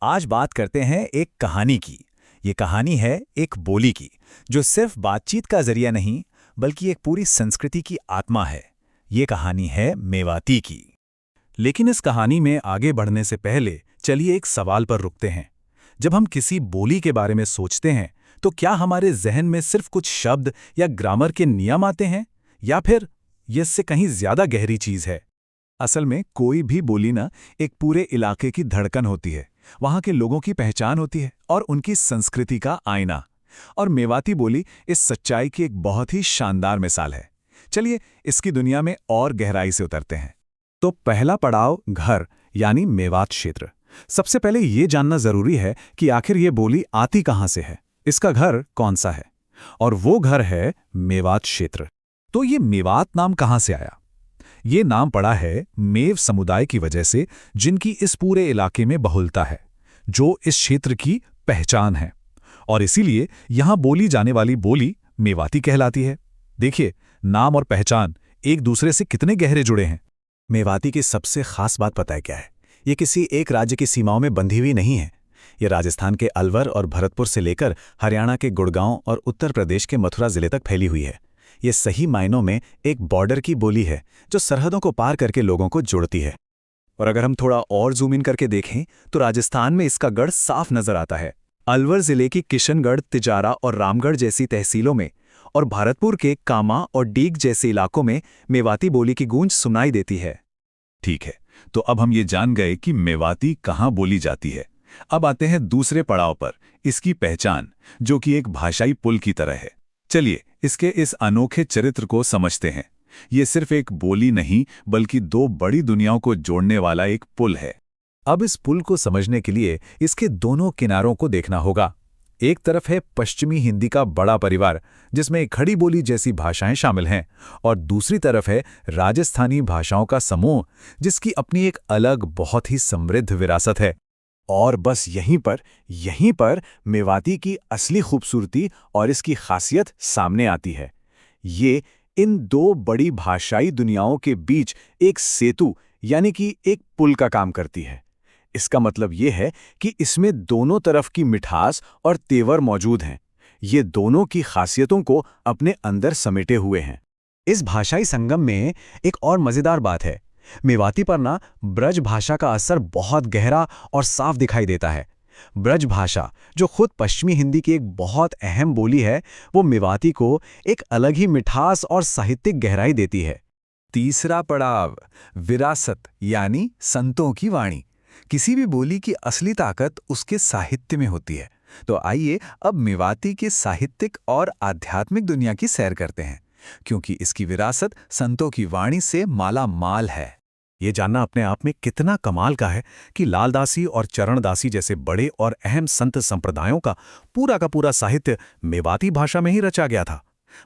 आज बात करते हैं एक कहानी की। ये कहानी है एक बोली की, जो सिर्फ बातचीत का जरिया नहीं, बल्कि एक पूरी संस्कृति की आत्मा है। ये कहानी है मेवाती की। लेकिन इस कहानी में आगे बढ़ने से पहले चलिए एक सवाल पर रुकते हैं। जब हम किसी बोली के बारे में सोचते हैं, तो क्या हमारे जहन में सिर्फ कुछ शब्द या ग्रामर के नियम आते हैं, या फिर ये इससे कहीं ज्यादा गहरी चीज है? असल में कोई भी बोली ना एक पूरे इलाके की धड़कन होती है, वहां के लोगों की पहचान होती है और उनकी संस्कृति का आईना। और मेवाती बोली इस सच्चाई की एक बहुत ही शानदार मिसाल है। चलिए इसकी दुनिया में और गहराई से उतरते हैं। तो पहला पड़ाव घर यानी मेवात क्षेत्र। सबसे पहले ये जानना जरूरी है कि आखिर ये बोली आती कहां से है, इसका घर कौन सा है। और वो घर है मेवात क्षेत्र। तो ये मेवात नाम कहां से आया? ये नाम पड़ा है मेव समुदाय की वजह से, जिनकी इस पूरे इलाके में बहुलता है, जो इस क्षेत्र की पहचान है। और इसीलिए यहां बोली जाने वाली बोली मेवाती कहलाती है। देखिए, नाम और पहचान एक दूसरे से कितने गहरे जुड़े हैं। मेवाती की सबसे खास बात पता है क्या है? ये किसी एक राज्य की सीमाओं में बंधी हुई नहीं है। ये राजस्थान के अलवर और भरतपुर से लेकर हरियाणा के गुड़गांव और उत्तर प्रदेश के मथुरा जिले तक फैली हुई है। ये सही मायनों में एक बॉर्डर की बोली है, जो सरहदों को पार करके लोगों को जोड़ती है। और अगर हम थोड़ा और जूम इन करके देखें, तो राजस्थान में इसका गढ़ साफ नजर आता है। अलवर जिले की किशनगढ़, तिजारा और रामगढ़ जैसी तहसीलों में, और भरतपुर के कामा और डीग जैसे इलाकों में मेवाती बोली की गूंज सुनाई देती है। ठीक है, तो अब हम ये जान गए कि मेवाती कहाँ बोली जाती है। अब आते हैं दूसरे पड़ाव पर, इसकी पहचान, जो कि एक भाषाई पुल की तरह है। चलिए इसके इस अनोखे चरित्र को समझते हैं। ये सिर्फ एक बोली नहीं, बल्कि दो बड़ी दुनियाओं को जोड़ने वाला एक पुल है। अब इस पुल को समझने के लिए इसके दोनों किनारों को देखना होगा। एक तरफ है पश्चिमी हिंदी का बड़ा परिवार, जिसमें खड़ी बोली जैसी भाषाएं शामिल हैं, और दूसरी तरफ है राजस्थानी भाषाओं का समूह, जिसकी अपनी एक अलग बहुत ही समृद्ध विरासत है। और बस यहीं पर मेवाती की असली खूबसूरती और इसकी खासियत सामने आती है। ये इन दो बड़ी भाषाई दुनियाओं के बीच एक सेतु यानी कि एक पुल का काम करती है। इसका मतलब ये है कि इसमें दोनों तरफ की मिठास और तेवर मौजूद हैं। ये दोनों की खासियतों को अपने अंदर समेटे हुए हैं। इस भाषाई संगम में एक और मजेदार बात है। मेवाती पर ना ब्रज भाषा का असर बहुत गहरा और साफ दिखाई देता है। ब्रज भाषा, जो खुद पश्चिमी हिंदी की एक बहुत अहम बोली है, वो मेवाती को एक अलग ही मिठास और साहित्यिक गहराई देती है। तीसरा पड़ाव, विरासत यानी संतों की वाणी। किसी भी बोली की असली ताकत उसके साहित्य में होती है। तो आइए अब मेवाती की साहित्यिक और आध्यात्मिक दुनिया की सैर करते हैं, क्योंकि इसकी विरासत संतों की वाणी से माला माल है। ये जानना अपने आप में कितना कमाल का है कि लालदासी और चरणदासी जैसे बड़े और अहम संत संप्रदायों का पूरा साहित्य मेवाती भाषा में ही रचा गया था।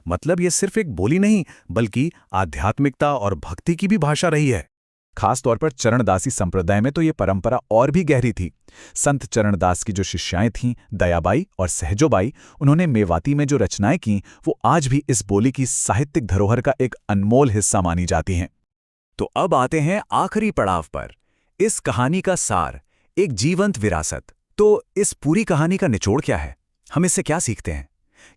मतलब ये सिर्फ एक बोली नहीं, बल्कि आध्यात्मिकता और भक्ति की भी भाषा रही है। खास तौर पर चरणदासी संप्रदाय में तो ये परंपरा और भी गहरी थी। संत चरणदास की जो शिष्याएं थीं, दयाबाई और सहजोबाई, उन्होंने मेवाती में जो रचनाएं की, वो आज भी इस बोली की साहित्यिक धरोहर का एक अनमोल हिस्सा मानी जाती हैं। तो अब आते हैं आखिरी पड़ाव पर, इस कहानी का सार, एक जीवंत विरासत। तो इस पूरी कहानी का निचोड़ क्या है? हम इससे क्या सीखते हैं?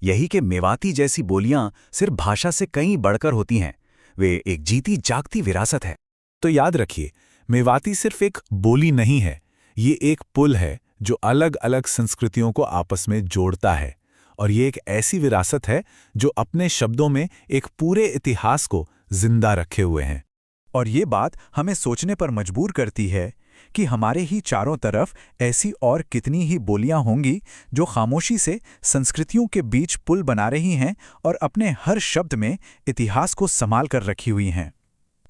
यही कि मेवाती जैसी बोलियां सिर्फ भाषा से कहीं बढ़कर होती हैं। वे एक जीती जागती विरासत है। तो याद रखिए, मेवाती सिर्फ एक बोली नहीं है, ये एक पुल है जो अलग अलग संस्कृतियों को आपस में जोड़ता है। और ये एक ऐसी विरासत है जो अपने शब्दों में एक पूरे इतिहास को जिंदा रखे हुए हैं। और ये बात हमें सोचने पर मजबूर करती है कि हमारे ही चारों तरफ ऐसी और कितनी ही बोलियां होंगी जो खामोशी से संस्कृतियों के बीच पुल बना रही हैं और अपने हर शब्द में इतिहास को संभाल कर रखी हुई हैं।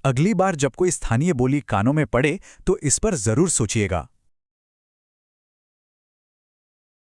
अगली बार जब कोई स्थानीय बोली कानों में पड़े, तो इस पर जरूर सोचिएगा।